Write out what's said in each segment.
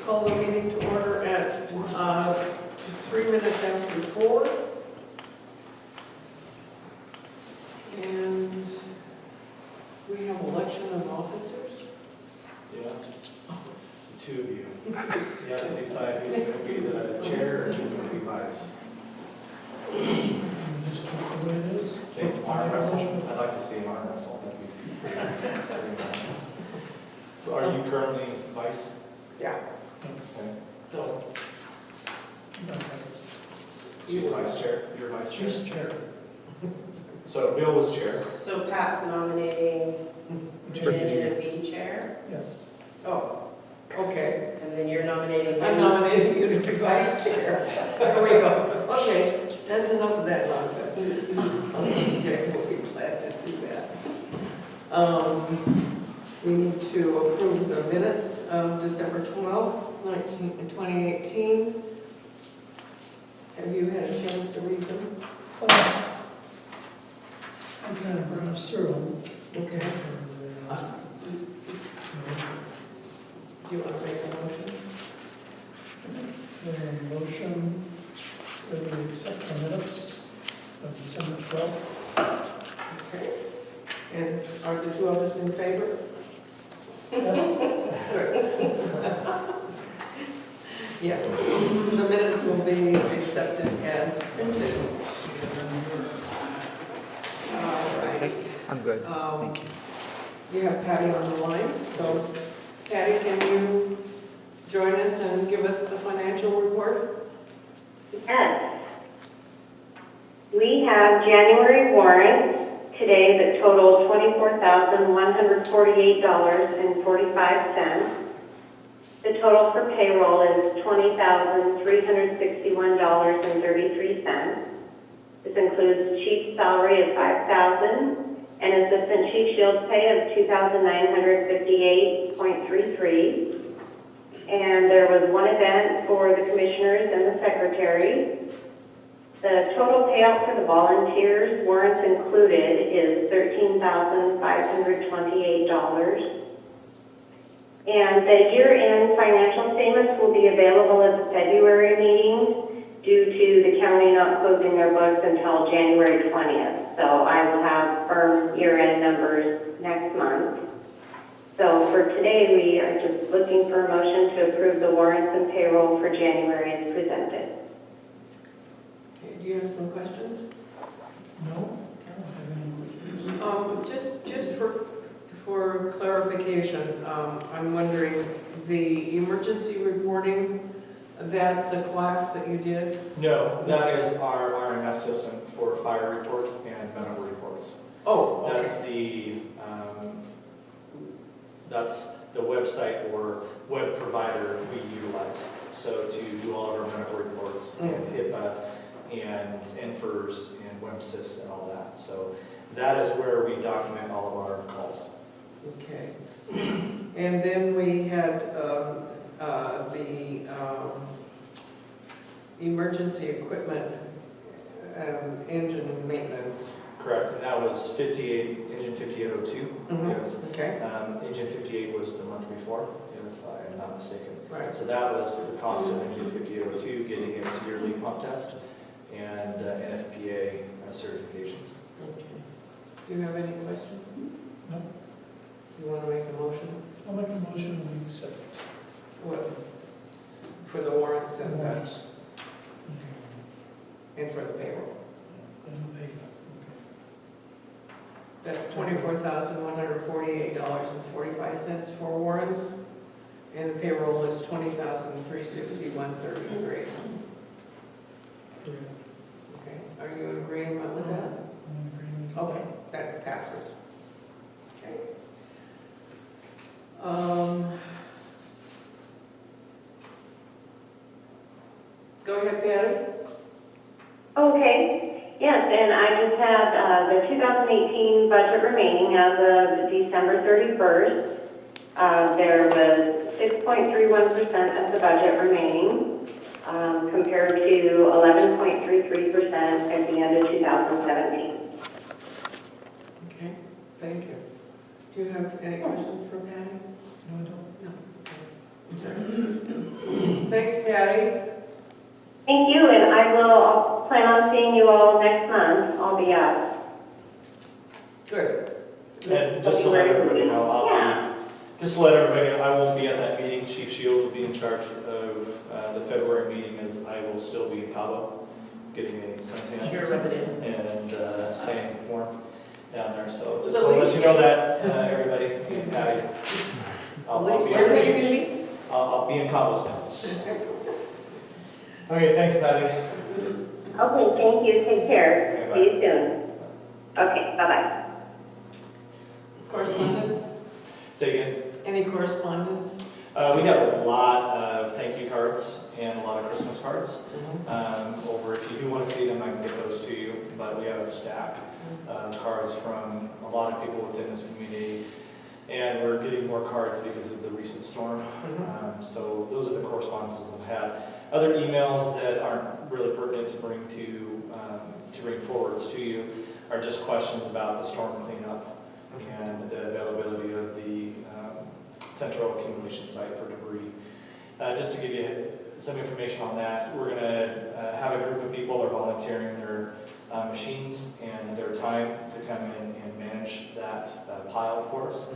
call the meeting to order at 3 minutes after 4. And we have election of officers. Yeah, two of you. You have to decide who's going to be the chair and who's going to be vice. Just keep it the way it is. Same arm wrestle. I'd like to see an arm wrestle. That'd be pretty nice. So are you currently vice? Yeah. Okay. So She's vice chair. You're vice chair. She's chair. So Bill was chair. So Pat's nominating Virginia to be chair, Yes. oh, okay. and then you're nominating I'm him. nominating you to be vice chair. There we go. Okay, that's enough of that nonsense. Okay, we'll be glad to do that. We need to approve the minutes of December 12th, 2018. Have you had a chance to read them? I'm kind of browsed through them. Okay. Do you want to make a motion? A motion that we accept the minutes of December 12th. Okay. And are the two of us in favor? Yes. Good. Yes, the minutes will be accepted as printed. All right. I'm good. Thank you. You have Patty on the line, so Patty, can you join us and give us the financial report? Yes. We have January warrants today that total $24,148.45. The total for payroll is $20,361.33. This includes chief salary of $5,000 and assistant chief shield pay of $2,958.33. And there was one event for the commissioners and the secretary. The total payout for the volunteers, warrants included, is $13,528. And the year-end financial statements will be available at the February meeting due to the county not closing their books until January 20th. So I will have firm year-end numbers next month. So for today, we are just looking for a motion to approve the warrants and payroll for January as presented. Okay, do you have some questions? No? I don't have any questions. Just for clarification, I'm wondering, the emergency reporting, that's a class that you did? No, that is our RMS system for fire reports and medical reports. Oh, okay. That's the website or web provider we utilize. So to do all of our medical reports and HIPAA and NFIRS and WMSIS and all that. So that is where we document all of our calls. Okay. And then we had the emergency equipment engine maintenance. Correct, and that was engine 5802. Okay, Engine 58 was the month before, if I am not mistaken. right. So that was the cost of engine 5802 getting its yearly pump test and NFPA certifications. Okay. Do you have any questions? No. You want to make a motion? I'll make a motion we accept What? For the warrants the and warrants. for the payroll? And the payment. That's $24,148.45 for warrants, and the payroll is $20,361.33. Okay. Okay, are you in agreement with that? I'm in agreement. Okay, that passes. Okay. Go ahead, Patty. Okay, yes, and I just have the 2018 budget remaining as of December 31st. There was 6.31% of the budget remaining compared to 11.33% at the end of 2017. Okay, thank you. Do you have any questions for Patty? No, I don't. No. Thanks, Patty. Thank you, and I'll plan on seeing you all next month. I'll be up. Good. And just to let everybody know, Yeah. just to let everybody know, I won't be at that meeting. Chief Shields will be in charge of the February meeting, as I will still be in Cabo, getting a suntan Sure, rub it in. and staying warm down there. So just want to let you know that, everybody, and Patty. I'll be Where's that on you're the gonna beach. be? I'll be in Cabo still. Okay, thanks, Patty. Okay, thank you. Take care. Okay, bye. See you soon. Okay, bye-bye. Correspondence? Say again. Any correspondence? We have a lot of thank you cards and a lot of Christmas cards. Over, if you do want to see them, I can get those to you, but we have a stack of cards from a lot of people within this community, and we're getting more cards because of the recent storm. So those are the correspondences I've had. Other emails that aren't really pertinent to bring forwards to you are just questions about the storm cleanup and the availability of the central accumulation site for debris. Just to give you some information on that, we're going to have a group of people that are volunteering their machines and their time to come in and manage that pile for us,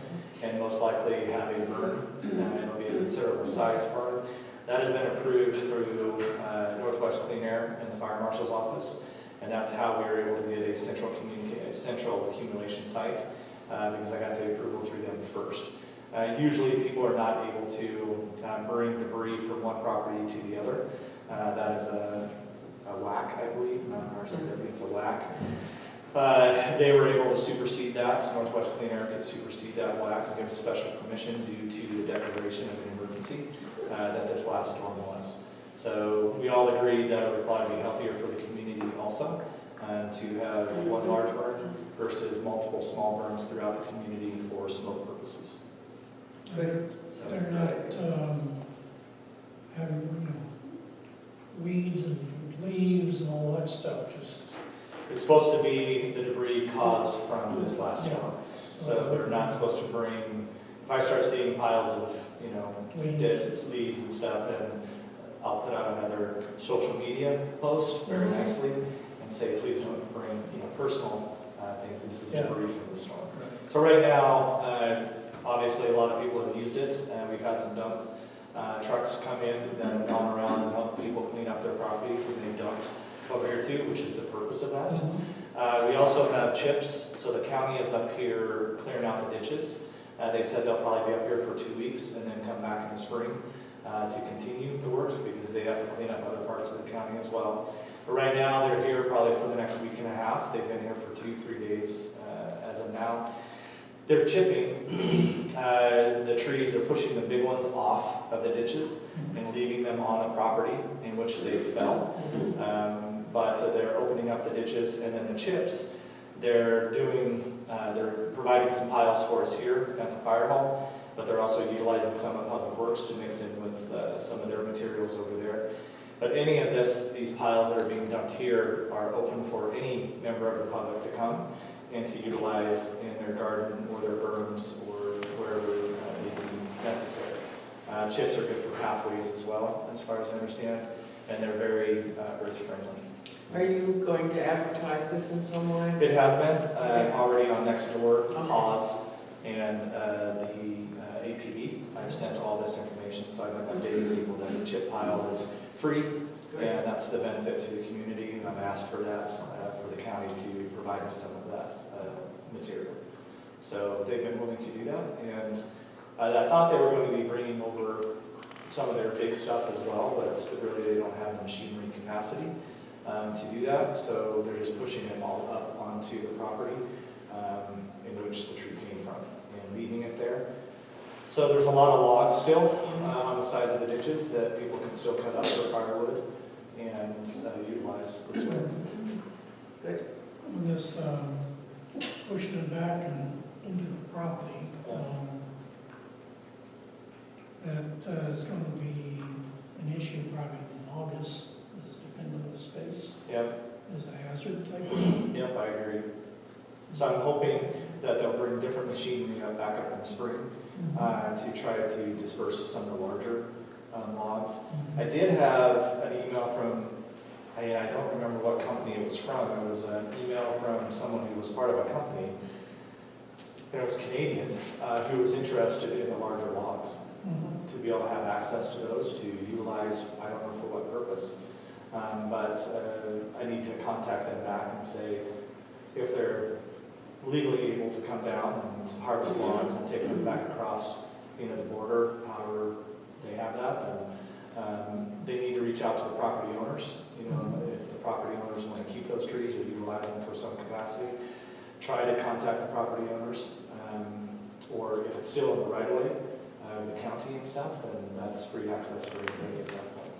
and most likely have a burn, and it'll be a considerable size burn. That has been approved through Northwest Clean Air and the Fire Marshal's office, and that's how we were able to get a central accumulation site, because I got the approval through them first. Usually people are not able to bring debris from one property to the other. That is a whack, I believe, not an RCW, it's a whack. They were able to supersede that. Northwest Clean Air could supersede that whack and give special permission due to the declaration of an emergency that this last storm was. So we all agree that it would probably be healthier for the community also to have one large burn versus multiple small burns throughout the community for smoke purposes. Good. So, They're not having, weeds and leaves and all that stuff, just. it's supposed to be the debris caused from this last storm. So they're not supposed to bring, if I start seeing piles of, dead leaves and stuff, then I'll put out another social media post very nicely and say, please don't bring, personal things. This is debris from the storm. So right now, obviously a lot of people have used it, and we've had some dump trucks come in that have gone around and helped people clean up their properties, and they've dumped over here too, which is the purpose of that. We also have chips, so the county is up here clearing out the ditches. They said they'll probably be up here for 2 weeks and then come back in the spring to continue the works, because they have to clean up other parts of the county as well. But right now, they're here probably for the next week and a half. They've been here for 2-3 days as of now. They're chipping the trees, they're pushing the big ones off of the ditches and leaving them on the property in which they fell. But they're opening up the ditches, and then the chips, they're providing some piles for us here at the fire hall, but they're also utilizing some of Public Works to mix in with some of their materials over there. But any of these piles that are being dumped here are open for any member of the public to come and to utilize in their garden or their berms or wherever may be necessary. Chips are good for pathways as well, as far as I understand, and they're very earth-friendly. Are you going to advertise this in some way? It has been already on Nextdoor, Pause, and the APB. I've sent all this information, so I've been updating people that the chip pile is free, and that's the benefit to the community, and I've asked for that for the county to provide us some of that material. So they've been willing to do that, and I thought they were going to be bringing over some of their big stuff as well, but really they don't have the machinery capacity to do that, so they're just pushing it all up onto the property in which the tree came from and leaving it there. So there's a lot of logs still on the sides of the ditches that people can still cut up for firewood and utilize this way. Good. On this, pushing it back and into the property, that is going to be an issue probably in August, is dependable space. Yep, Is a hazard type thing. yep, I agree. So I'm hoping, that they'll bring different machinery back up in the spring to try to disperse some of the larger logs. I did have an email from, I don't remember what company it was from. It was an email from someone who was part of a company, and it was Canadian, who was interested in the larger logs, to be able to have access to those, to utilize, I don't know for what purpose. But I need to contact them back and say if they're legally able to come down and harvest logs and take them back across, the border, however they have that. And they need to reach out to the property owners. If the property owners want to keep those trees or utilize them for some capacity, try to contact the property owners. Or if it's still in the right of way, the county and stuff, then that's free access for everybody at that point.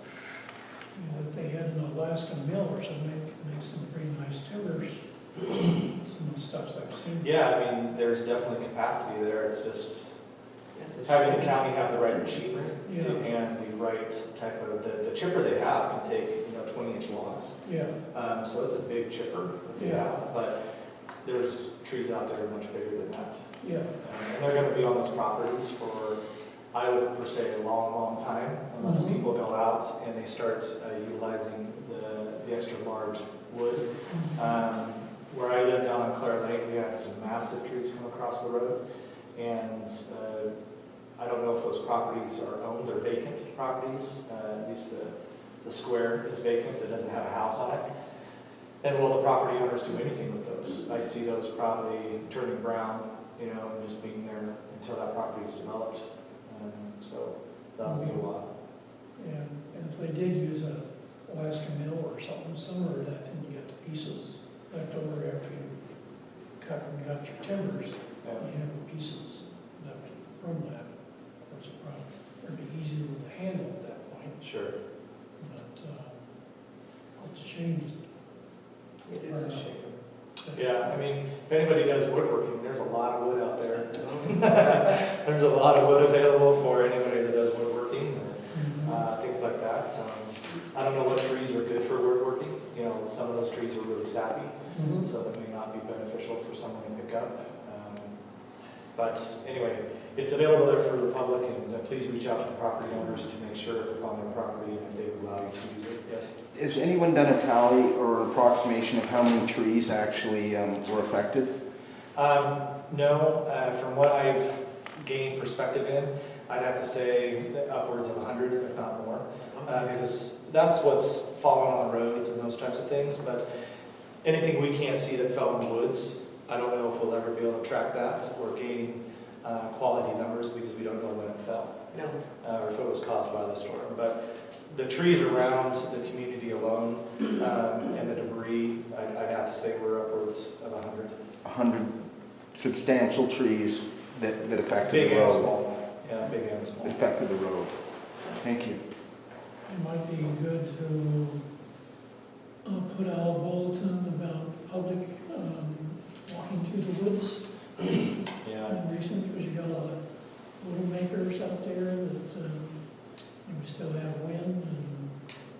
If they had an Alaska mill or something, make some pretty nice timbers, some of the stuff I've seen. Yeah, I mean, there's definitely capacity there. It's just That's a having the shame. county have the right machinery Yeah. and the right type of, the chipper they have can take, 20-inch logs. Yeah, So it's a big chipper that they Yeah. have, but there's trees out there much bigger than that. yeah. And they're gonna be on those properties for, I would per se, a long, long time, unless Mhm. people go out and they start utilizing the extra large wood. Where I lived down on Clare Lake, we had some massive trees come across the road, and I don't know if those properties are owned, they're vacant properties, at least the square is vacant, it doesn't have a house on it. And will the property owners do anything with those? I see those probably turning brown, and just being there until that property is developed. So that'll be a while. And if they did use a Alaska mill or something similar to that, then you get the pieces left over after you cut and got your timbers. Yeah. You have the pieces left from that. That's a problem. It'd be easier to handle at that point, Sure. but it's changed. It is a shame. Yeah, I mean, if anybody does woodworking, there's a lot of wood out there. There's a lot of wood available for anybody that does woodworking, things like that. I don't know what trees are good for woodworking. Some of those trees are really sappy, so that may not be beneficial for someone to pick up. But anyway, it's available there for the public, and please reach out to the property owners to make sure if it's on their property and if they allow you to use it. Yes? Has anyone done a tally or approximation of how many trees actually were affected? No, from what I've gained perspective in, I'd have to say upwards of 100, if not more, because that's what's fallen on the roads and those types of things. But anything we can't see that fell in the woods, I don't know if we'll ever be able to track that or gain quality numbers because we don't know when it fell No. or if it was caused by the storm. But the trees around the community alone and the debris, I'd have to say we're upwards of 100. 100 substantial trees that affected Big the and road. small. Yeah, big and small. Affected the road. Thank you. It might be good to put out a bulletin about public walking through the woods. Yeah. In recent, because you got a lot of little makers out there that we still have wind and.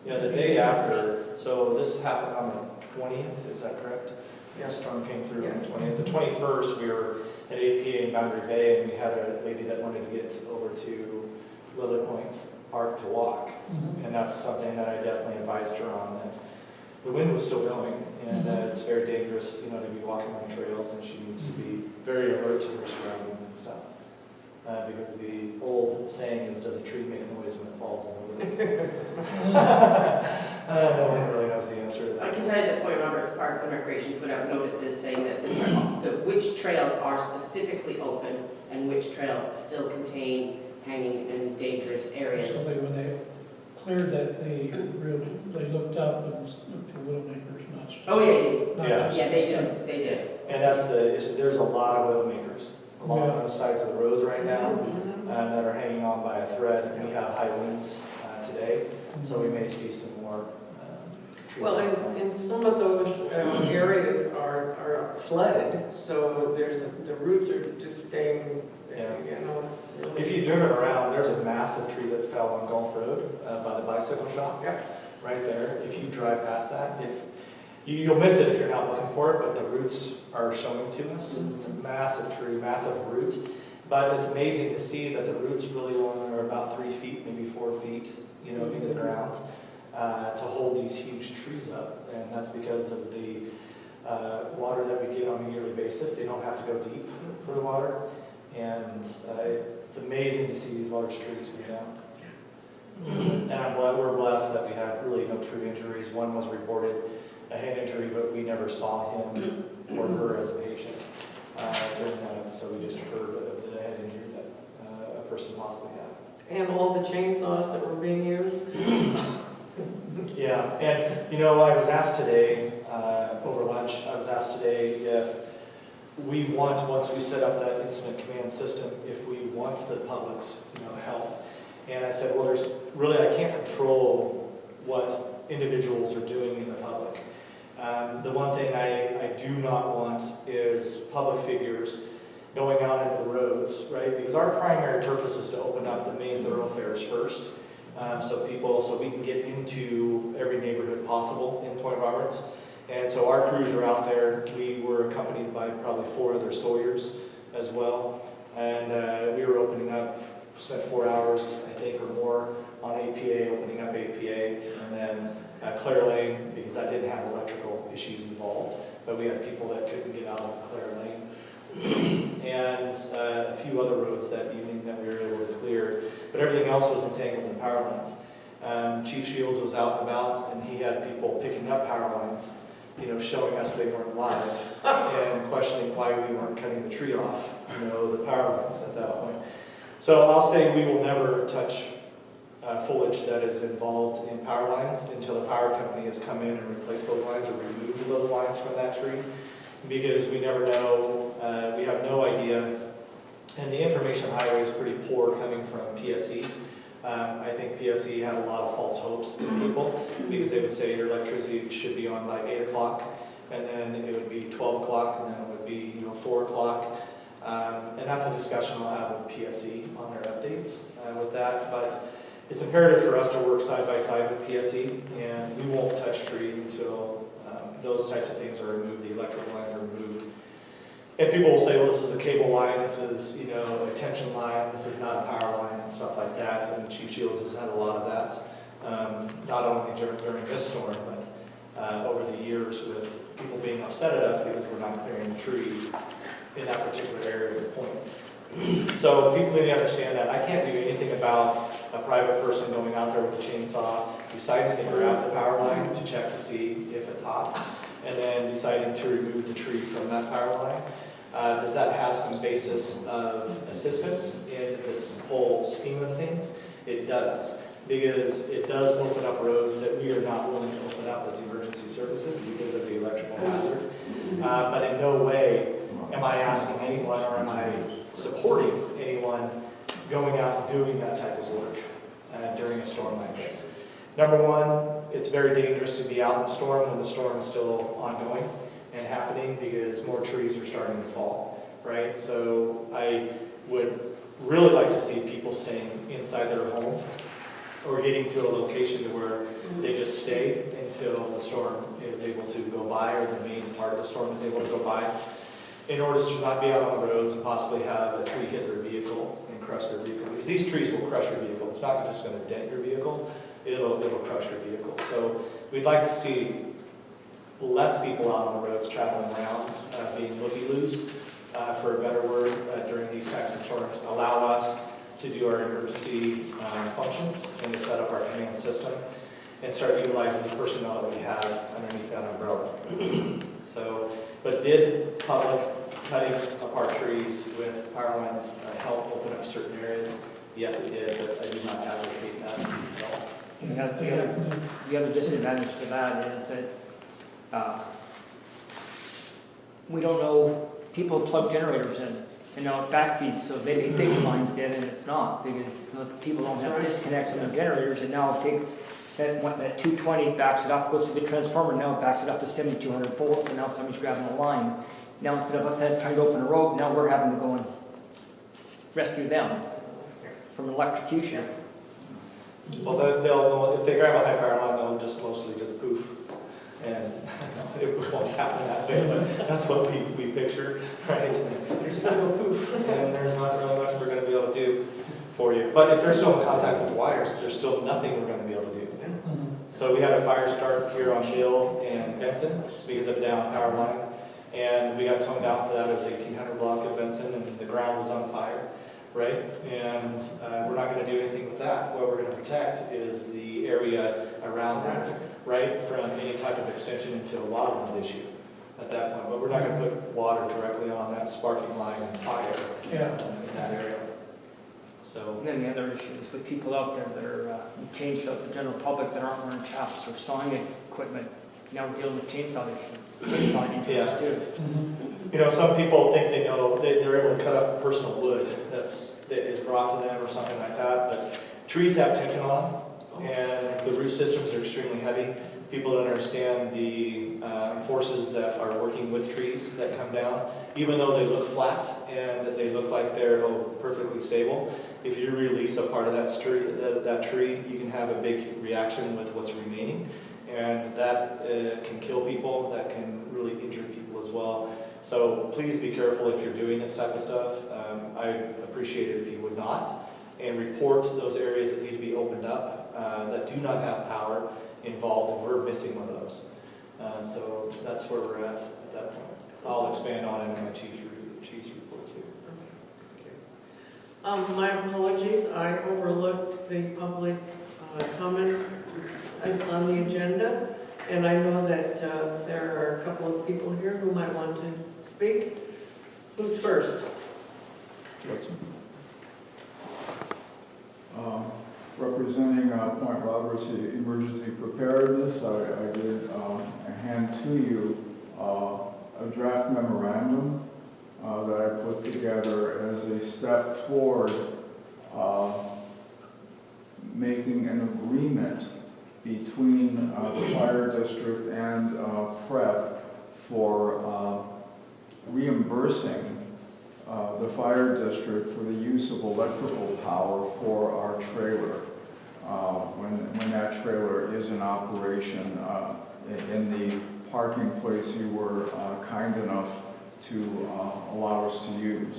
Yeah, the day after, so this happened on the 20th, is that correct? Yeah, storm came through on the Yes. 20th. The 21st, we were at APA in Boundary Bay, and we had a lady that wanted to get over to Lily Point Park to walk. And that's something that I definitely advised her on, that the wind was still blowing, and it's very dangerous, to be walking on trails, and she needs to be very alert to her surroundings and stuff. Because the old saying is, does a tree make noise when it falls in the woods? No one really knows the answer to I that. can tell you that Point Roberts Parks and Recreation put out notices saying that which trails are specifically open and which trails still contain hanging and dangerous areas. So when they cleared that, they looked up and looked for Widowmakers, not just. Oh, yeah, not Yeah. just- yeah, they did, they did. And that's the issue. There's a lot of widowmakers along Yeah. those sides of the roads right now that are hanging on by a thread. And we have high winds today, so we may see some more trees. Well, and some of those areas are flooded, so the roots are just staying, it's really. If you drive around, there's a massive tree that fell on Gulf Road by the bicycle shop. Yeah. Right there. If you drive past that, You'll miss it if you're not looking for it, but the roots are showing to us. It's a massive tree, massive root. But it's amazing to see that the roots really only are about 3 feet, maybe 4 feet, into the ground to hold these huge trees up. And that's because of the water that we get on a yearly basis. They don't have to go deep for the water. And it's amazing to see these large trees grow down. And we're blessed that we had really no true injuries. One was reported a head injury, but we never saw him or her as a patient during that. So we just heard of the head injury that a person possibly had. And all the chainsaws that were being used? Yeah, and I was asked today, over lunch, if we want, once we set up that incident command system, if we want the public's help. And I said, well, I can't control what individuals are doing in the public. The one thing I do not want is public figures going out into the roads, right? Because our primary purpose is to open up the main thoroughfares first, so we can get into every neighborhood possible in Point Roberts. And so our crews are out there. We were accompanied by probably 4 other Sawyers as well. And we were opening up, spent 4 hours, I think, or more on APA, opening up APA, and then Clare Lane, because I didn't have electrical issues involved, but we had people that couldn't get out of Clare Lane. And a few other roads that evening that we were able to clear, but everything else was entangled in power lines. Chief Shields was out and about, and he had people picking up power lines, showing us they weren't live, and questioning why we weren't cutting the tree off, the power lines at that point. So I'll say we will never touch foliage that is involved in power lines until the power company has come in and replaced those lines or removed those lines from that tree, because we never know, we have no idea, and the information highway is pretty poor coming from PSE. I think PSE had a lot of false hopes in people, because they would say your electricity should be on by 8 o'clock, and then it would be 12 o'clock, and then it would be 4 o'clock. And that's a discussion we'll have with PSE on their updates with that. But it's imperative for us to work side by side with PSE, and we won't touch trees until those types of things are removed, the electrical lines are removed. And people will say, well, this is a cable line, this is a tension line, this is not a power line, and stuff like that. And Chief Shields has had a lot of that, not only during this storm, but over the years with people being upset at us because we're not clearing the tree in that particular area of the point. So people need to understand that I can't do anything about a private person going out there with a chainsaw, deciding to grab the power line to check to see if it's hot, and then deciding to remove the tree from that power line. Does that have some basis of assistance in this whole scheme of things? It does, because it does open up roads that we are not willing to open up as emergency services because of the electrical hazard. But in no way am I asking anyone, or am I supporting anyone going out and doing that type of work during a storm like this. Number one, it's very dangerous to be out in the storm when the storm is still ongoing and happening, because more trees are starting to fall, right? So I would really like to see people staying inside their home, or getting to a location to where they just stay until the storm is able to go by, or the main part of the storm is able to go by, in order to not be out on the roads and possibly have a tree hit their vehicle and crush their vehicle. Because these trees will crush your vehicle. It's not just going to dent your vehicle, it'll crush your vehicle. So we'd like to see less people out on the roads traveling around, being looky-loos, for a better word, during these types of storms. Allow us to do our emergency functions and to set up our command system and start utilizing the personnel that we have underneath that umbrella. But did public cutting apart trees with power lines help open up certain areas? Yes, it did, but I do not advocate that at all. The other disadvantage to that is that we don't know, people plug generators in, and now it backfeeds, so they think the line's dead and it's not, because people don't have disconnects on their generators, and now it takes that 220 backs it up, goes to the transformer, now it backs it up to 7,200 volts, and now somebody's grabbing a line. Now instead of us trying to open a road, now we're having to go and rescue them from electrocution. Well, if they grab a high power line, they'll just mostly just poof And it won't happen that way, but that's what we picture, right? There's gonna go poof, and there's not really much we're gonna be able to do for you. But if they're still in contact with the wires, there's still nothing we're gonna be able to do. So we had a fire start here on Mill and Benson because of a down power line. And we got toned out for that. It was 1800 block of Benson, and the ground was on fire, right? And we're not going to do anything with that. What we're going to protect is the area around that, right, from any type of extension into a water line issue at that point. But we're not going to put water directly on that sparking line and fire in that area. So. And then the other issue is with people out there that are, changed out the general public that aren't wearing chaps or sawing equipment, now we're dealing with chainsaw issues too. You know, some people think they know, they're able to cut up personal wood that is brought to them or something like that, but trees have tension on them, and the root systems are extremely heavy. People don't understand the forces that are working with trees that come down, even though they look flat and they look like they're perfectly stable. If you release a part of that tree, you can have a big reaction with what's remaining, and that can kill people, that can really injure people as well. So please be careful if you're doing this type of stuff. I'd appreciate it if you would not, and report those areas that need to be opened up, that do not have power involved, and we're missing one of those. So that's where we're at that point. I'll expand on it in my chief's report too. My apologies, I overlooked the public comment on the agenda, and I know that there are a couple of people here who might want to speak. Who's first? Representing Point Roberts Emergency Preparedness, I did hand to you a draft memorandum that I put together as a step toward making an agreement between the fire district and PrEP for reimbursing the fire district for the use of electrical power for our trailer when that trailer is in operation in the parking place you were kind enough to allow us to use.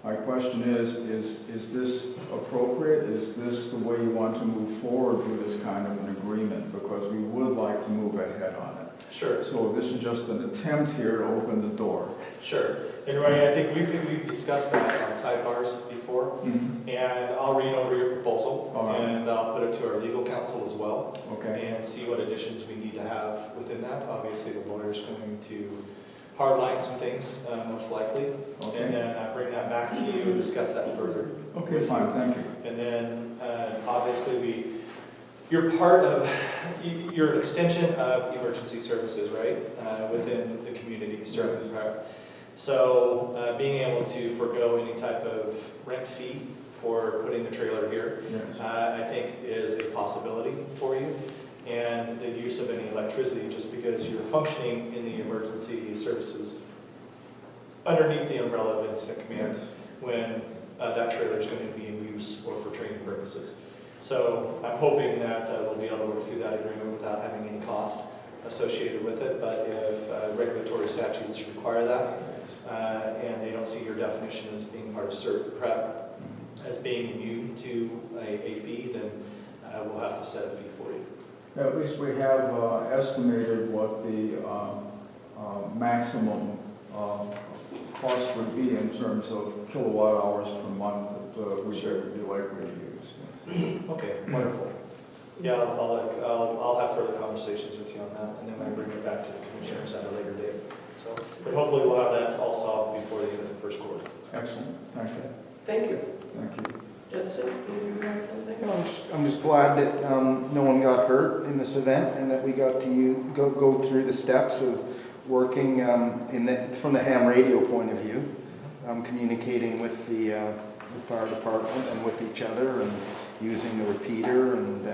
My question is this appropriate? Is this the way you want to move forward with this kind of an agreement? Because we would like to move ahead on it. Sure. So this is just an attempt here to open the door. Sure. And Ray, I think we've discussed that on sidebars before, and I'll read over your proposal, and I'll put it to our legal counsel as well, and see what additions we need to have within that. Obviously, the lawyer's going to hardline some things, most likely, and then bring that back to you and discuss that further. Okay, fine, thank you. And then, obviously, you're part of, you're an extension of emergency services, right, within the community service, right? So being able to forego any type of rent fee for putting the trailer here, I think is a possibility for you. And the use of any electricity, just because you're functioning in the emergency services underneath the umbrella of incident command when that trailer is going to be in use or for training purposes. So I'm hoping that we'll be able to work through that agreement without having any cost associated with it. But if regulatory statutes require that, and they don't see your definition as being part of CERT PrEP as being immune to a fee, then we'll have to set a fee for you. At least we have estimated what the maximum cost would be in terms of kilowatt hours per month that we should be likely to use. Okay, wonderful. Yeah, I'll have further conversations with you on that, and then we'll bring it back to the commissioners at a later date. So, but hopefully we'll have that all solved before the end of the first quarter. Excellent, thank you. Thank you. Thank you. Judson, you have something? No, I'm just glad that no one got hurt in this event, and that we got to go through the steps of working from the ham radio point of view, communicating with the fire department and with each other, and using the repeater and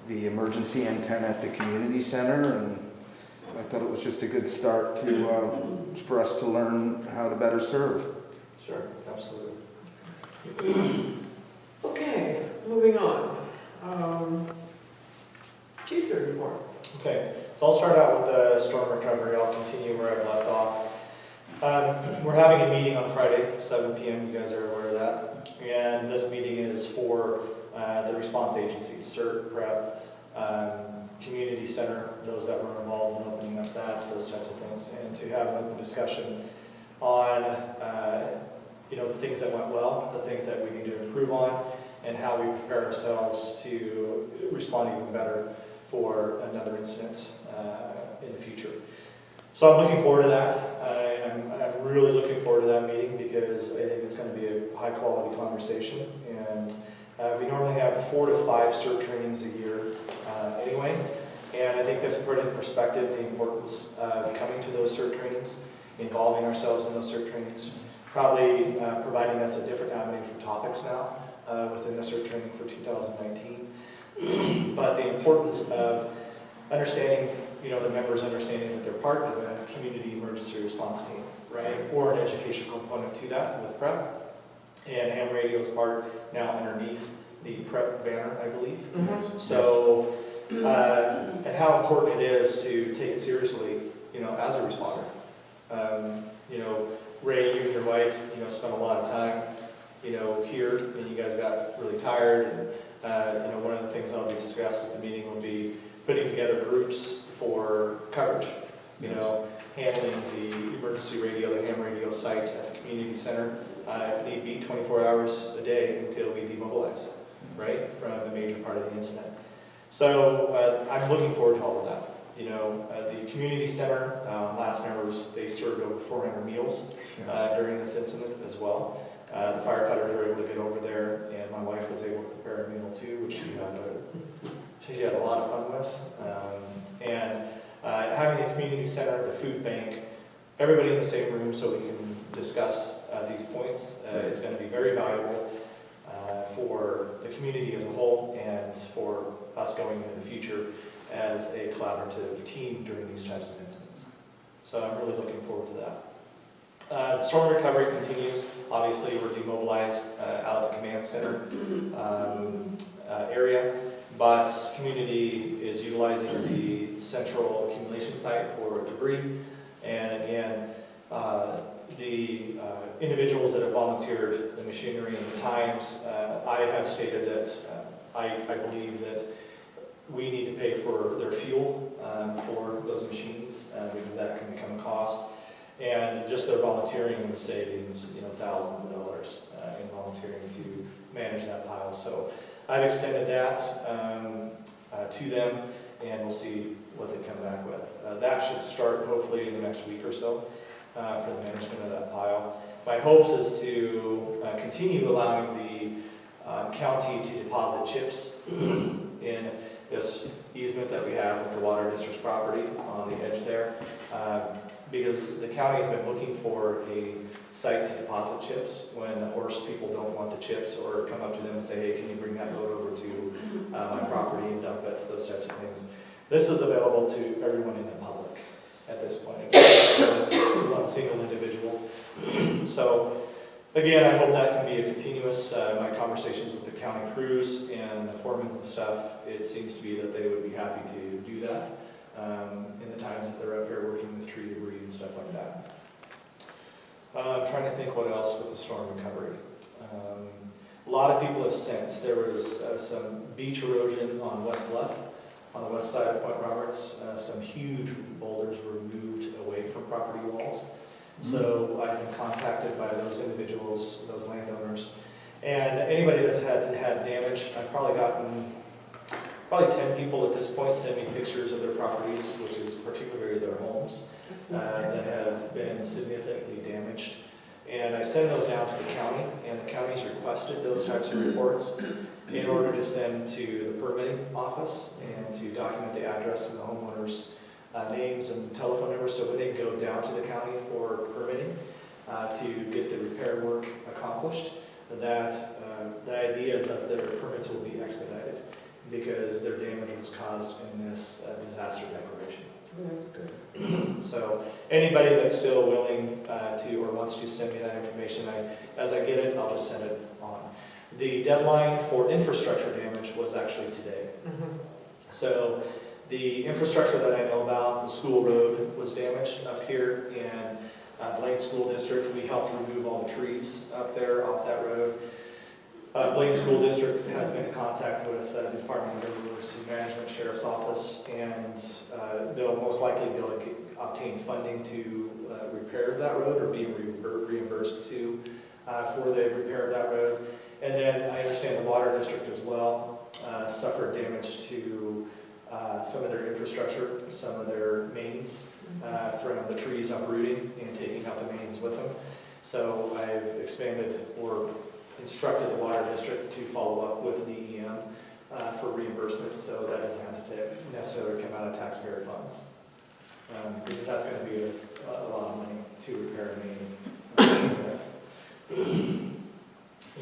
the emergency antenna at the community center. And I thought it was just a good start for us to learn how to better serve. Sure, absolutely. Okay, moving on. Chief's report. Okay, so I'll start out with the storm recovery. I'll continue where I've left off. We're having a meeting on Friday, 7 p.m. You guys are aware of that. And this meeting is for the response agencies, CERT, PrEP, community center, those that were involved in opening up that, those types of things, and to have an open discussion on the things that went well, the things that we need to improve on, and how we prepare ourselves to respond even better for another incident in the future. So I'm looking forward to that. I'm really looking forward to that meeting because I think it's going to be a high quality conversation. And we normally have 4 to 5 CERT trainings a year anyway. And I think this put in perspective the importance of coming to those CERT trainings, involving ourselves in those CERT trainings, probably providing us a different avenue for topics now within the CERT training for 2019. But the importance of understanding, the members understanding that they're part of a community emergency response team, right? Or an educational component to that with PrEP. And ham radio is part now underneath the PrEP banner, I believe. Mm-hmm. So, and how important it is to take it seriously, as a responder. Ray, you and your wife, spent a lot of time, here, and you guys got really tired. And, one of the things that'll be discussed at the meeting will be putting together groups for coverage, handling the emergency radio, the ham radio site at the community center, if need be, 24 hours a day until we demobilize, right, from the major part of the incident. So I'm looking forward to all of that. The community center, last numbers, they served over 400 meals during this incident as well. The firefighters were able to get over there, and my wife was able to prepare a meal too, which she had a lot of fun with. And having the community center, the food bank, everybody in the same room so we can discuss these points is going to be very valuable for the community as a whole and for us going into the future as a collaborative team during these types of incidents. So I'm really looking forward to that. The storm recovery continues. Obviously, we're demobilized out of the command center area, but community is utilizing the central accumulation site for debris. And again, the individuals that have volunteered the machinery and the times, I have stated that I believe that we need to pay for their fuel for those machines because that can become a cost. And just their volunteering savings, thousands of dollars in volunteering to manage that pile. So I've extended that to them, and we'll see what they come back with. That should start hopefully in the next week or so for the management of that pile. My hopes is to continue allowing the county to deposit chips in this easement that we have with the water district's property on the edge there. Because the county has been looking for a site to deposit chips when the horse people don't want the chips or come up to them and say, hey, can you bring that load over to my property and dump it, those types of things. This is available to everyone in the public at this point, to one single individual. So again, I hope that can be a continuous, my conversations with the county crews and the foremans and stuff, it seems to be that they would be happy to do that. In the times that they're up here working with tree debris and stuff like that. I'm trying to think what else with the storm recovery. A lot of people have sensed there was some beach erosion on West Bluff, on the west side of Point Roberts. Some huge boulders were moved away from property walls. So I've been contacted by those individuals, those landowners, and anybody that's had damage. I've probably gotten 10 people at this point send me pictures of their properties, which is particularly their homes, that have been significantly damaged. And I send those down to the county, and the county's requested those types of reports in order to send to the permitting office and to document the address of the homeowners' names and telephone numbers, so when they go down to the county for permitting to get the repair work accomplished, that the idea is that their permits will be expedited, because their damage was caused in this disaster declaration. Oh, that's good. So anybody that's still willing to or wants to send me that information, as I get it, I'll just send it on. The deadline for infrastructure damage was actually today. So the infrastructure that I know about, the school road was damaged up here, and Blaine School District, we helped remove all the trees up there off that road. Blaine School District has been in contact with the Department of Emergency Management, Sheriff's Office, and they'll most likely be able to obtain funding to repair that road or be reimbursed to for the repair of that road. And then I understand the Water District as well suffered damage to some of their infrastructure, some of their mains from the trees uprooting and taking out the mains with them. So I've expanded or instructed the Water District to follow up with DEM for reimbursement, so that doesn't have to necessarily come out of taxpayer funds. Because that's going to be a lot of money to repair a main.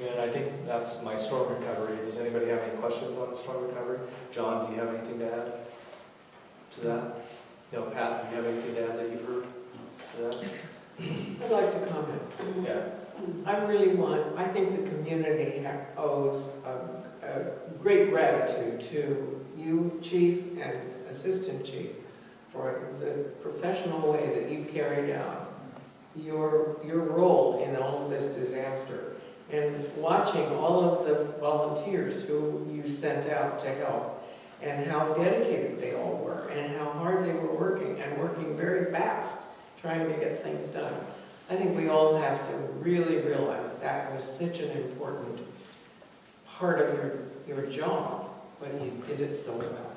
And I think that's my storm recovery. Does anybody have any questions on the storm recovery? John, do you have anything to add to that? No, Pat, do you have anything to add that you've heard to that? I'd like to comment. Yeah. I think the community owes a great gratitude to you, Chief, and Assistant Chief, for the professional way that you carried out your role in all of this disaster. And watching all of the volunteers who you sent out to help, and how dedicated they all were, and how hard they were working, and working very fast, trying to get things done. I think we all have to really realize that was such an important part of your job, but you did it so well.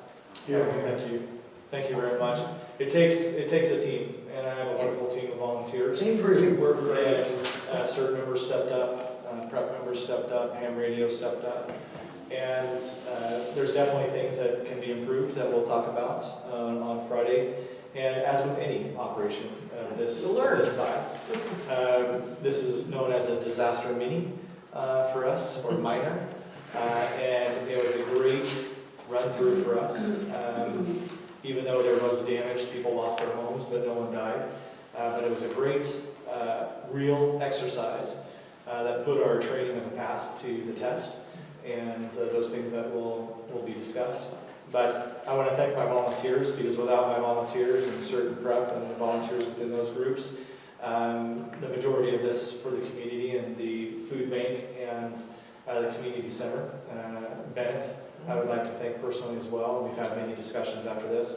Yeah, thank you. Thank you very much. It takes a team, and I have a wonderful team of volunteers. They really were great. And CERT members stepped up, prep members stepped up, ham radio stepped up. And there's definitely things that can be improved that we'll talk about on Friday. And as with any operation of this size, this is known as a disaster mini for us, or minor. And it was a great run through for us. Even though there was damage, people lost their homes, but no one died. But it was a great, real exercise that put our training in the past to the test, and those things that will be discussed. But I want to thank my volunteers, because without my volunteers and certain prep and the volunteers within those groups, the majority of this for the community and the food bank and the community center, Bennett, I would like to thank personally as well. We've had many discussions after this.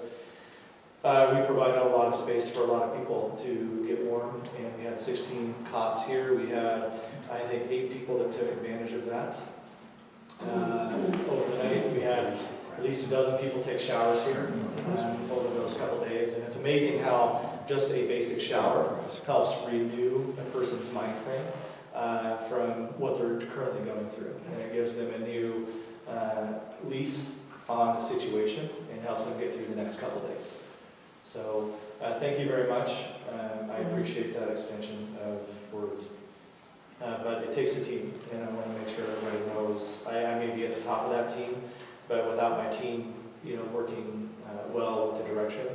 We provided a lot of space for a lot of people to get warm, and we had 16 cots here. We had, I think, 8 people that took advantage of that. Over the night, we had at least a dozen people take showers here over those couple days, and it's amazing how just a basic shower helps renew a person's mind frame from what they're currently going through, and it gives them a new lease on the situation and helps them get through the next couple days. So thank you very much. I appreciate that extension of words. But it takes a team, and I want to make sure everybody knows I may be at the top of that team, but without my team, working well with the direction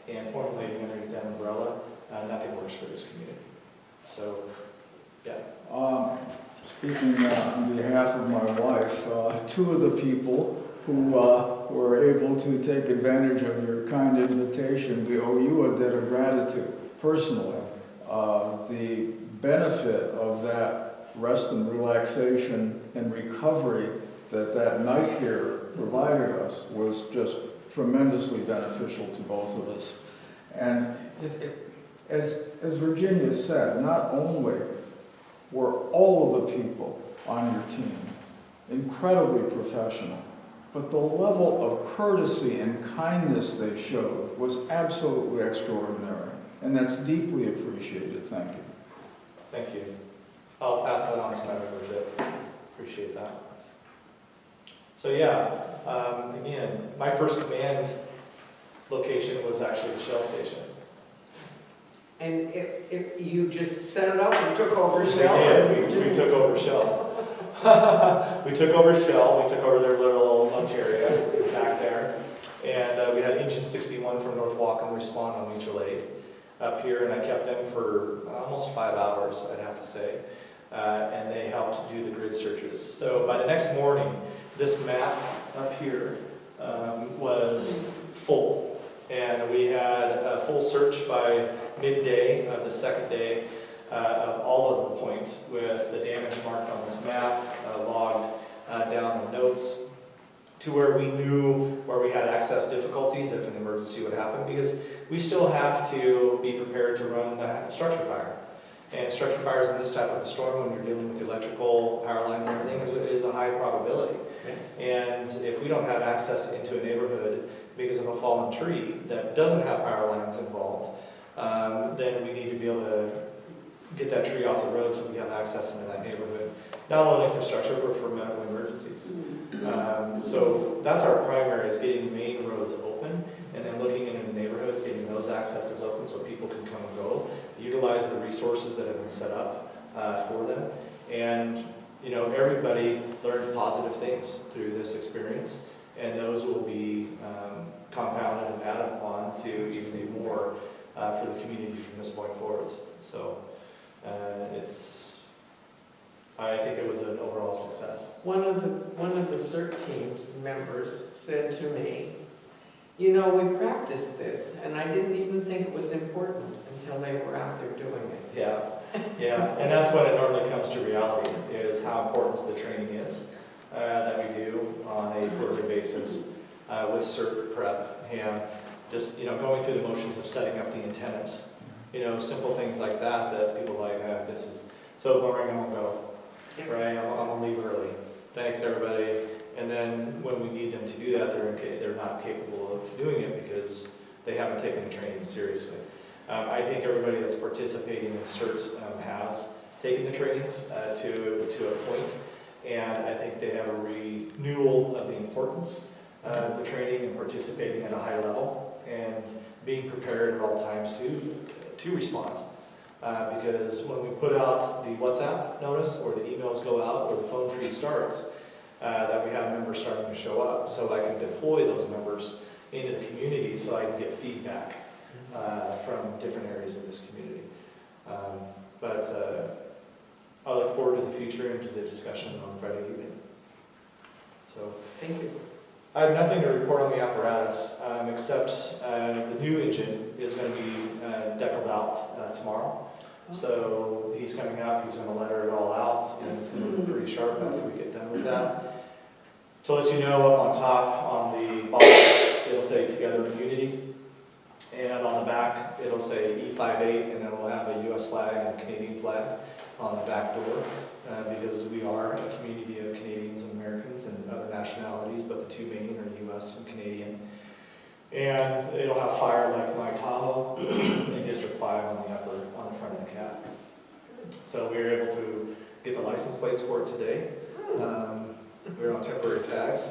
and formulating underneath that umbrella, nothing works for this community. So, yeah. Speaking on behalf of my wife, 2 of the people who were able to take advantage of your kind invitation, we owe you a debt of gratitude. Personally, the benefit of that rest and relaxation and recovery that night here provided us was just tremendously beneficial to both of us. And as Virginia said, not only were all of the people on your team incredibly professional, but the level of courtesy and kindness they showed was absolutely extraordinary. And that's deeply appreciated. Thank you. Thank you. I'll pass that on to my membership. Appreciate that. So yeah, again, my first command location was actually the Shell station. And if you just set it up and took over Shell? We took over Shell. We took over Shell. We took over their little lunch area back there. And we had Engine 61 from North Whatcom respond on mutual aid up here, and I kept them for almost 5 hours, I'd have to say. And they helped do the grid searches. So by the next morning, this map up here was full. And we had a full search by midday of the second day of all of the point with the damage marked on this map, logged down the notes to where we knew where we had access difficulties if an emergency would happen, because we still have to be prepared to run the structure fire. And structure fires in this type of a storm, when you're dealing with electrical power lines and everything, is a high probability. And if we don't have access into a neighborhood because of a fallen tree that doesn't have power lines involved, then we need to be able to get that tree off the road so we have access into that neighborhood. Not only for structure, but for medical emergencies. So that's our primary, is getting the main roads open, and then looking into the neighborhoods, getting those accesses open so people can come and go, utilize the resources that have been set up for them. And you know, everybody learned positive things through this experience, and those will be compounded and added upon to even be more for the community from this point forwards. So I think it was an overall success. One of the CERT team's members said to me, you know, we practiced this, and I didn't even think it was important until they were out there doing it. Yeah, yeah, and that's when it normally comes to reality, is how important the training is that we do on a quarterly basis with CERT prep, and just, you know, going through the motions of setting up the antennas. You know, simple things like that people are like, this is so boring, I'm gonna go. Right, I'm gonna leave early. Thanks, everybody. And then when we need them to do that, they're not capable of doing it because they haven't taken the training seriously. I think everybody that's participating in CERT has taken the trainings to a point, and I think they have a renewal of the importance of the training and participating at a high level and being prepared at all times to respond. Because when we put out the WhatsApp notice or the emails go out or the phone tree starts, that we have members starting to show up, so I can deploy those members into the community so I can get feedback from different areas of this community. But I look forward to the future and to the discussion on Friday evening. So Thank you. I have nothing to report on the apparatus except the new engine is going to be deckled out tomorrow. So he's coming out, he's going to letter it all out, and it's going to look pretty sharp after we get done with that. To let you know, up on top, on the bottom, it'll say Together in Unity, and on the back, it'll say E58, and then we'll have a U.S. flag and a Canadian flag on the back door, because we are a community of Canadians and Americans and other nationalities, but the two main are U.S. and Canadian. And it'll have fire like my Tahoe in District 5 on the front of the cab. So we were able to get the license plates for it today. We were on temporary tags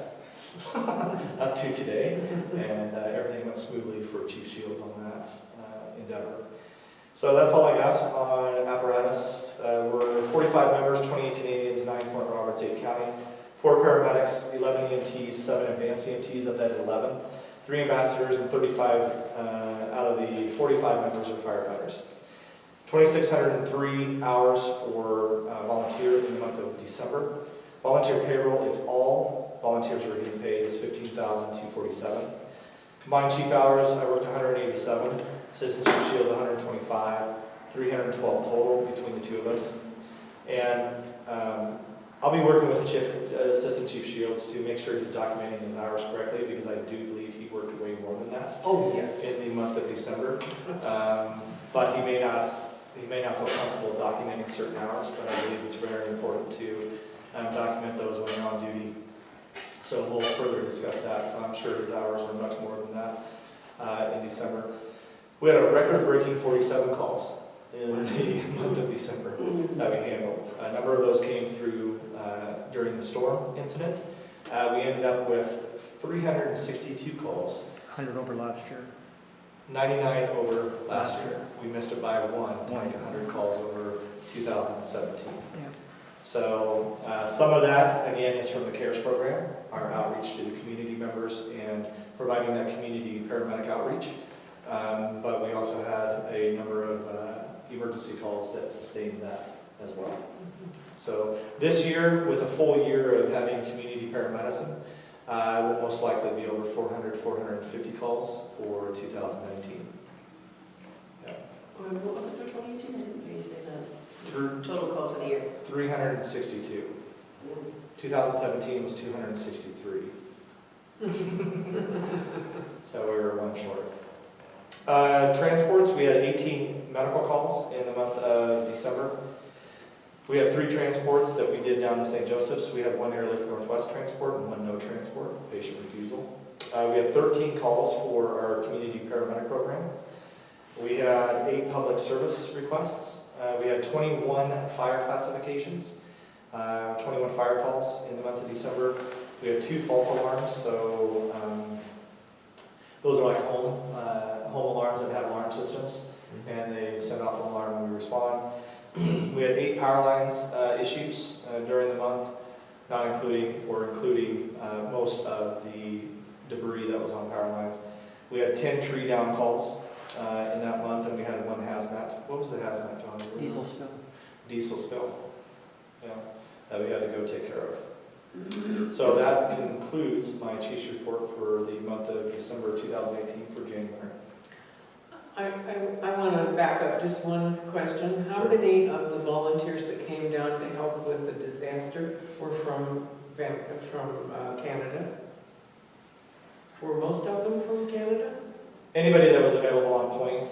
up to today, and everything went smoothly for Chief Shields on that endeavor. So that's all I got on apparatus. We're 45 members, 28 Canadians, 9 Point Roberts, 8 County, 4 paramedics, 11 EMTs, 7 advanced EMTs, of that 11. 3 ambassadors, and 35 out of the 45 members are firefighters. 2,603 hours for volunteer in the month of December. Volunteer payroll, if all volunteers were getting paid, is $15,247. Combined chief hours, I worked 187. Assistant Chief Shields 125. 312 total between the two of us. And I'll be working with the Assistant Chief Shields to make sure he's documenting his hours correctly, because I do believe he worked way more than that. Oh, yes. In the month of December. But he may not feel comfortable documenting certain hours, but I believe it's very important to document those when you're on duty. So we'll further discuss that. So I'm sure his hours were much more than that in December. We had a record-breaking 47 calls in the month of December that we handled. A number of those came through during the storm incident. We ended up with 362 calls. 100 over last year. 99 over last year. We missed it by one, to make 100 calls over 2017. Yeah. So some of that, again, is from the CARES program, our outreach to the community members and providing that community paramedic outreach. But we also had a number of emergency calls that sustained that as well. So this year, with a full year of having community paramedicine, Will most likely be over 400, 450 calls for 2019. Yeah. What was it for 2018? I didn't hear you say that. Through Total calls for the year. 362. 2017 was 263. So we were one short. Transports, we had 18 medical calls in the month of December. We had 3 transports that we did down to St. Joseph's. We had 1 Airlift Northwest transport and 1 no transport, patient refusal. We had 13 calls for our community paramedic program. We had 8 public service requests. We had 21 fire classifications, 21 fire calls in the month of December. We have 2 false alarms, so those are like home alarms that have alarm systems, and they send off an alarm when we respond. We had 8 power lines issues during the month, not including or including most of the debris that was on power lines. We had 10 tree down calls in that month, and we had 1 hazmat. What was the hazmat, John? Diesel spill. Diesel spill, yeah, that we had to go take care of. So that concludes my chief's report for the month of December 2018 for January. I want to back up just one question. How Sure. many of the volunteers that came down to help with the disaster were from Canada? Were most of them from Canada? Anybody that was available on point,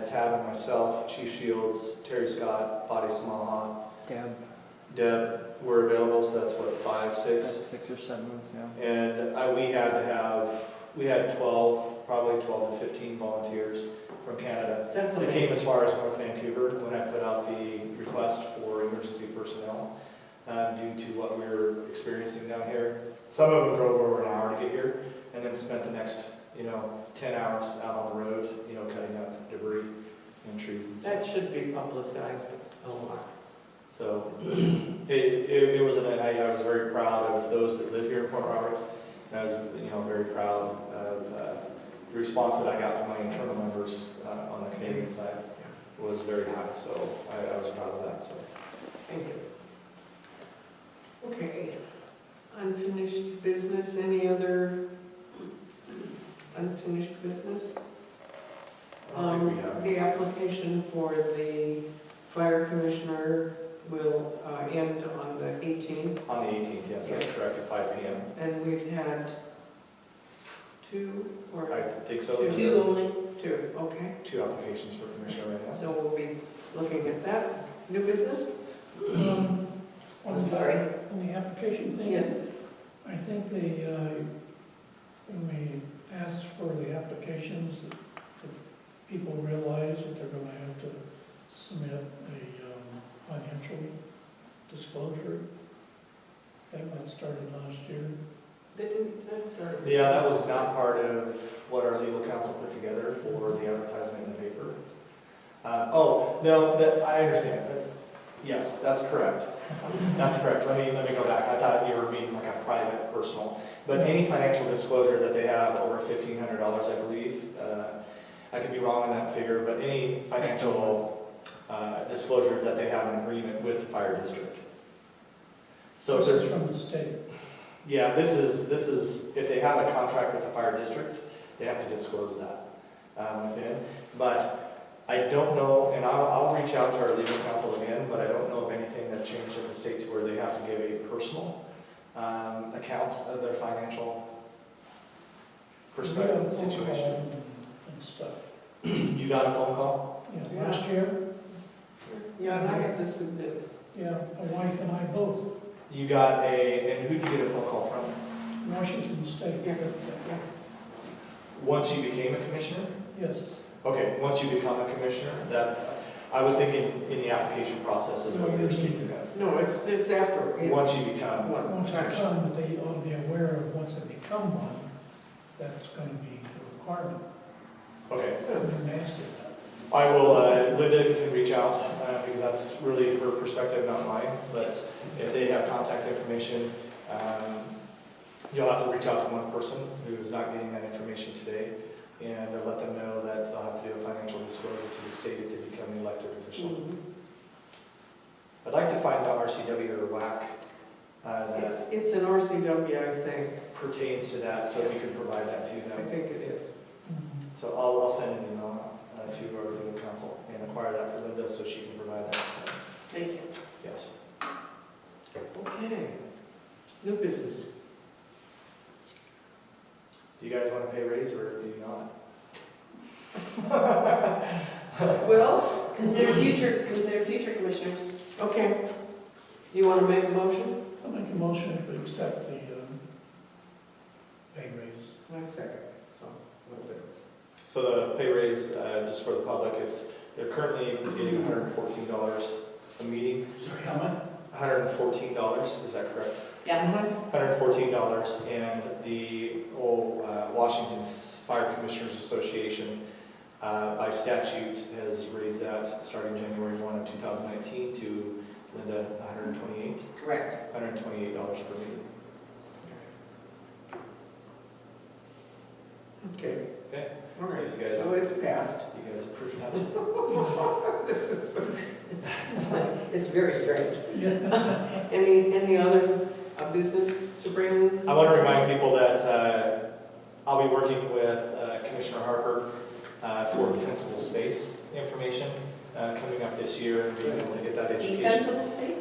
Tab and myself, Chief Shields, Terry Scott, Fadi Samaha, Deb were available, so that's what, 5, 6? 6 or 7, yeah. And we had 12, probably 12 to 15 volunteers from Canada. That's They came amazing. as far as North Vancouver when I put out the request for emergency personnel due to what we were experiencing down here. Some of them drove over an hour to get here and then spent the next 10 hours out on the road, cutting up debris and trees and stuff. That should be publicized a lot. So it was I was very proud of those that live here in Port Roberts. And I was very proud of the response that I got from my internal members on the Canadian side was very high. So I was proud of that. So Thank you. Okay, unfinished business, any other unfinished business? I don't think we have. The application for the fire commissioner will end on the 18th, On the 18th, yes, that's correct, at 5 p.m. and we've had 2 or I think so. 2 only? 2, okay. 2 applications for commissioner right now. So we'll be looking at that. New business? On I'm the- sorry. On the application thing? Yes. I think when we ask for the applications, the people realize that they're gonna have to submit a financial disclosure. That got started last year. That started. Yeah, that was not part of what our legal counsel put together for the advertisement in the paper. No, I understand. Yes, that's correct. That's correct. Let me go back. I thought you were meaning like a private, personal. But any financial disclosure that they have over $1,500, I believe, I could be wrong on that figure, but any financial disclosure that they have an agreement with the fire district. So if This is there's, from the state. yeah, this is if they have a contract with the fire district, they have to disclose that within. But I don't know, and I'll reach out to our legal counsel again, but I don't know of anything that changed in the state to where they have to give a personal account of their financial perspective situation. And stuff. You got a phone call? Yeah, last year, Yeah, and I had to submit. yeah, my wife and I both, You got and who did you get a phone call from? Washington State. Yeah. Once you became a commissioner? Yes. Okay, once you become a commissioner, I was thinking in the application process is what you were speaking of. No, it's after. It's Once you become, Once they come, but they ought to be aware of once they become one, that's going to be a requirement. okay. They're nasty. I will, Linda can reach out, because that's really her perspective, not mine, but if they have contact information, you'll have to reach out to one person who is not getting that information today, and let them know that they'll have to do a financial disclosure to the state if they become an elected official. I'd like to find the RCW or WAC. It's an RCW, I think. pertains to that, so we can provide that to I them. think it is. So I'll send an email to our legal counsel and acquire that for Linda so she can provide that to them. Thank you. Yes. Okay. New business. Do you guys want to pay raise or do you not? Well, Consider future commissioners. okay. You want to make a motion? I'll make a motion to accept the pay raise. I second. So, we'll do. So the pay raise, just for the public, they're currently getting $114 a meeting. Sorry, how much? $114, is that correct? Yeah. $114, and the Washington Fire Commissioners Association, by statute, has raised that starting January 1 of 2019 to, Linda, $128 Correct. per meeting. Okay. Okay. All right. So you guys- So it's passed. You guys approve that? This is, it's very strange. Yeah. Any other business to bring? I want to remind people that I'll be working with Commissioner Harper for defensible space information coming up this year, and being able to get that education. Defensible space?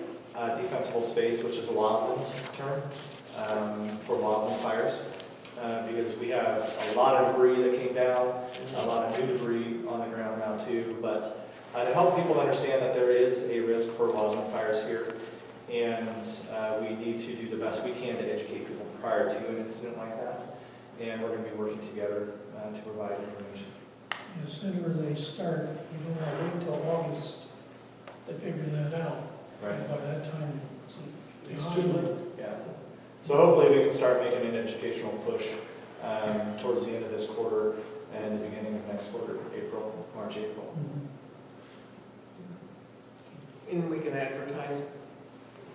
Defensible space, which is a wildland term for wildland fires, because we have a lot of debris that came down, a lot of new debris on the ground now too, but to help people understand that there is a risk for wildland fires here, and we need to do the best we can to educate people prior to an incident like that, and we're going to be working together to provide information. The sooner they start, you don't want to wait until August to figure that out. And by that time, it's too late. Yeah. So hopefully we can start making an educational push towards the end of this quarter and the beginning of next quarter, March, April. And we can advertise.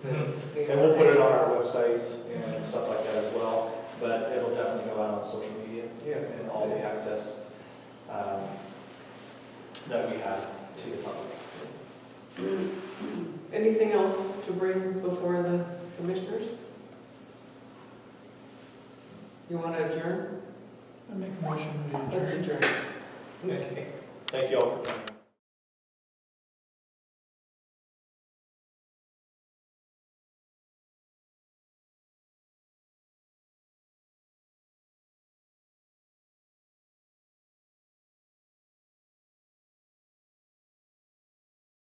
And we'll put it on our websites and stuff like that as well, but it'll definitely go out on social media and all the access that we have to the public. Anything else to bring before the commissioners? You want to adjourn? I make a motion to Let's adjourn. adjourn. Okay. Thank you all for coming.